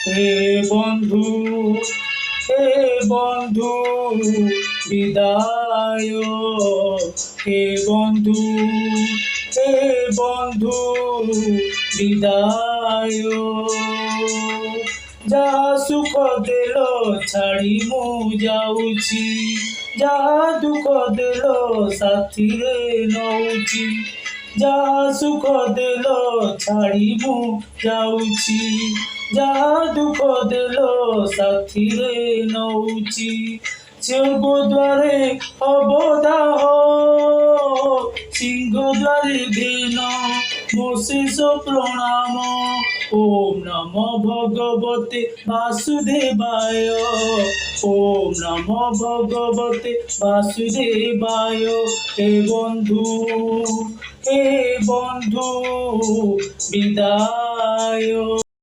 হে বন্ধু, হে বন্ধু বিদায়, হে বন্ধু, হে বন্ধু বিদায়। ଯାହା ସୁଖ ଦେଲ ଛାଡ଼ି ମୁଁ ଯାଉଛି, ଯାହା ଦୁଃଖ ଦେଲ ସାଥିରେ ନଉଛି। ଯାହା ସୁଖ ଦେଲ ଛାଡ଼ି ମୁଁ ଯାଉଛି, ଯାହା ଦୁଃଖ ଦେଲ ସାଥିରେ ନଉଛି। ସିଂହ ଦ୍ୱାରେ ହବ ଦାହ, সিংহ দ্বারে দিন ମୋ ଶେଷ ପ୍ରଣାମ। ଓମ୍ ନମ ଭଗବତେ ବାସୁଦେବାୟ, ଓମ୍ ନମ ଭଗବତେ ବାସୁଦେବାୟ। হে বন্ধু, হে বন্ধু বিদায়।